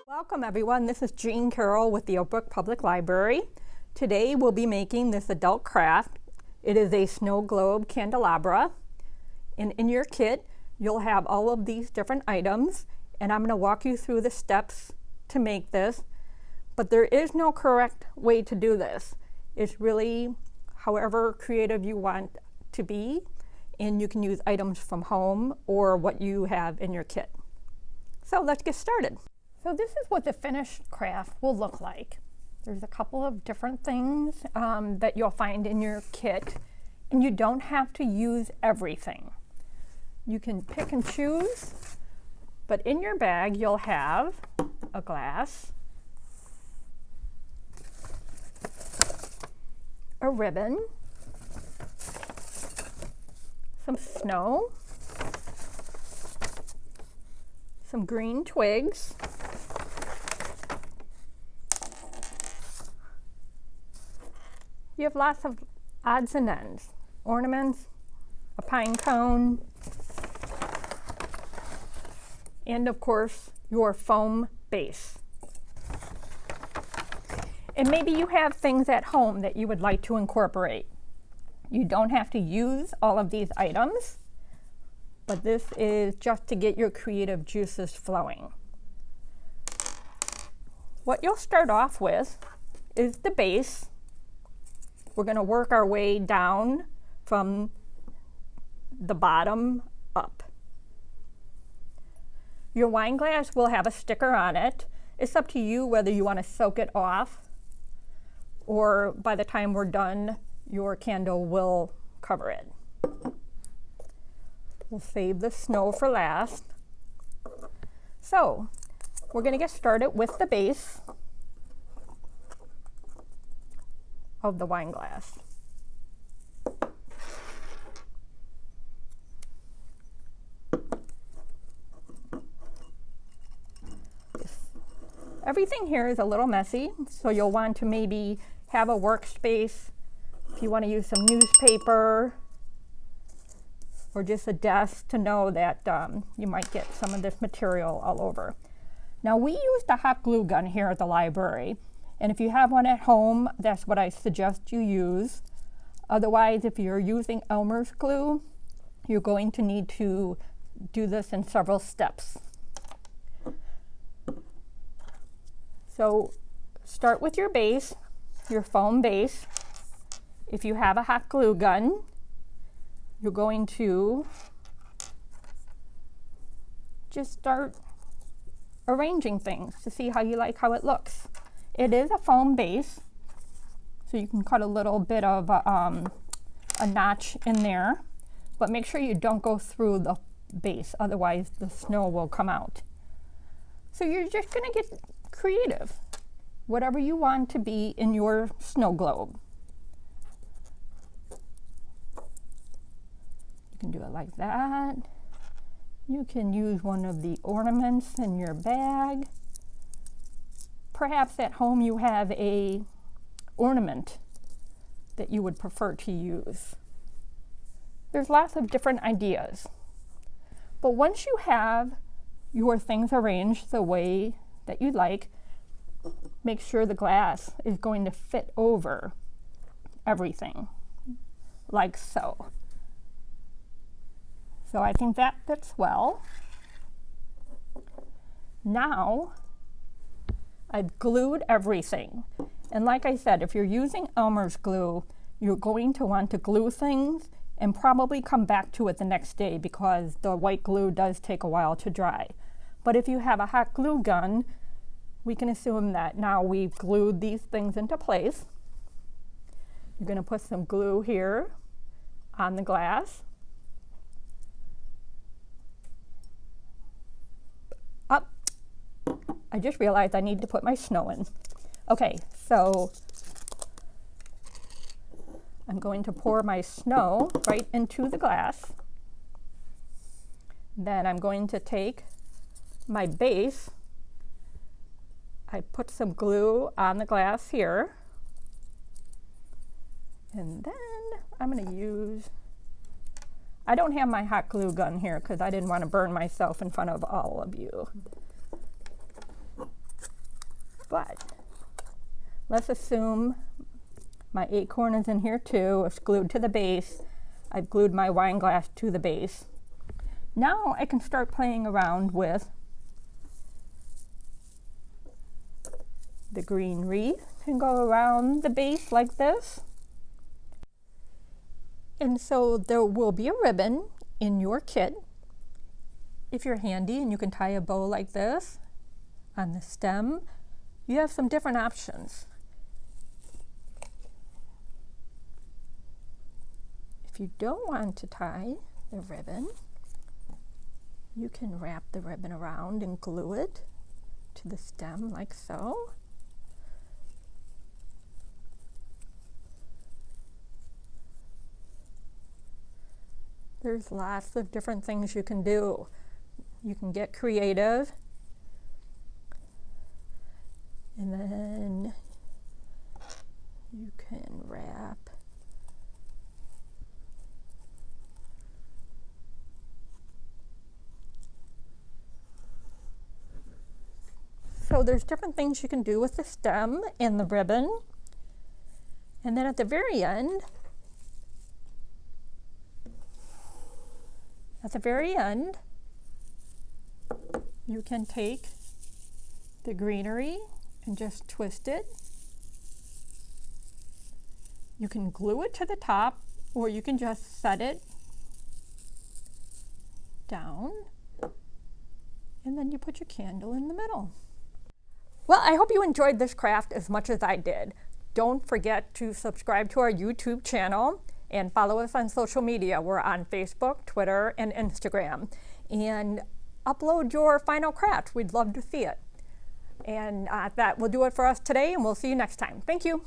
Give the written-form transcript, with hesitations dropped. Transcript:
Welcome everyone, this is Jean Carroll with the Oak Brook Public Library. Today we'll be making this adult craft. It is a snow globe candelabra. And in your kit, you'll have all of these different items, and I'm going to walk you through the steps to make this. But there is no correct way to do this. It's really however creative you want to be, and you can use items from home or what you have in your kit. So let's get started. So this is what the finished craft will look like. There's a couple of different things that you'll find in your kit, and you don't have to use everything. You can pick and choose, but in your bag you'll have a glass, a ribbon, some snow, some green twigs, you have lots of odds and ends, ornaments, a pine cone, and of course your foam base. And maybe you have things at home that you would like to incorporate. You don't have to use all of these items, but this is just to get your creative juices flowing. What you'll start off with is the base. We're going to work our way down from the bottom up. Your wine glass will have a sticker on it. It's up to you whether you want to soak it off, or by the time we're done, your candle will cover it. We'll save the snow for last. So, we're going to get started with the base of the wine glass. Everything here is a little messy, so you'll want to maybe have a workspace if you want to use some newspaper or just a desk to know that you might get some of this material all over. Now we used a hot glue gun here at the library, and if you have one at home, that's what I suggest you use. Otherwise, if you're using Elmer's glue, you're going to need to do this in several steps. So start with your base, your foam base. If you have a hot glue gun, you're going to just start arranging things to see how you like how it looks. It is a foam base, so you can cut a little bit of a notch in there, but make sure you don't go through the base, otherwise the snow will come out. So you're just going to get creative, whatever you want to be in your snow globe. You can do it like that. You can use one of the ornaments in your bag. Perhaps at home you have a ornament that you would prefer to use. There's lots of different ideas. But once you have your things arranged the way that you like, make sure the glass is going to fit over everything, like so. So I think that fits well. Now, I've glued everything. And like I said, if you're using Elmer's glue, you're going to want to glue things and probably come back to it the next day because the white glue does take a while to dry. But if you have a hot glue gun, we can assume that now we've glued these things into place. You're going to put some glue here on the glass. Up. I just realized I need to put my snow in. Okay, so I'm going to pour my snow right into the glass. Then I'm going to take my base. I put some glue on the glass here. And then I'm going to use, I don't have my hot glue gun here because I didn't want to burn myself in front of all of you. But let's assume my acorn is in here too. It's glued to the base. I've glued my wine glass to the base. Now I can start playing around with the green wreath. Can go around the base like this. And so there will be a ribbon in your kit if you're handy, and you can tie a bow like this on the stem. You have some different options. If you don't want to tie the ribbon, you can wrap the ribbon around and glue it to the stem like so. There's lots of different things you can do. You can get creative. And then you can wrap so there's different things you can do with the stem and the ribbon. And then at the very end, you can take the greenery and just twist it. You can glue it to the top, or you can just set it down, and then you put your candle in the middle. Well, I hope you enjoyed this craft as much as I did. Don't forget to subscribe to our YouTube channel and follow us on social media. We're on Facebook, Twitter, and Instagram. And upload your final craft. We'd love to see it. And that will do it for us today, and we'll see you next time. Thank you.